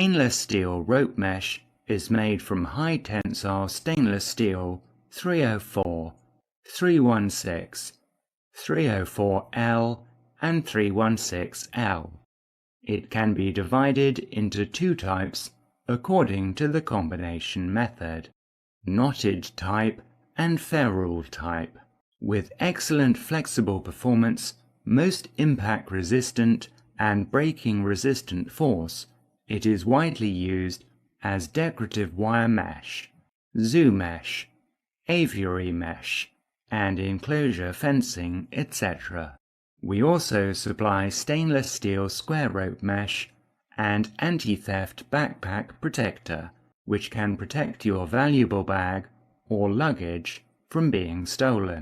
Stainless steel rope mesh is made from high tensile stainless steel 304, 316, 304L and 316L. It can be divided into two types according to the combination method: knotted type and ferrule type. With excellent flexible performance, most impact resistant and breaking resistant force, it is widely used as decorative wire mesh, zoo mesh, aviary mesh, and enclosure fencing, etc. We also supply stainless steel square rope mesh and anti-theft backpack protector, which can protect your valuable bag or luggage from being stolen.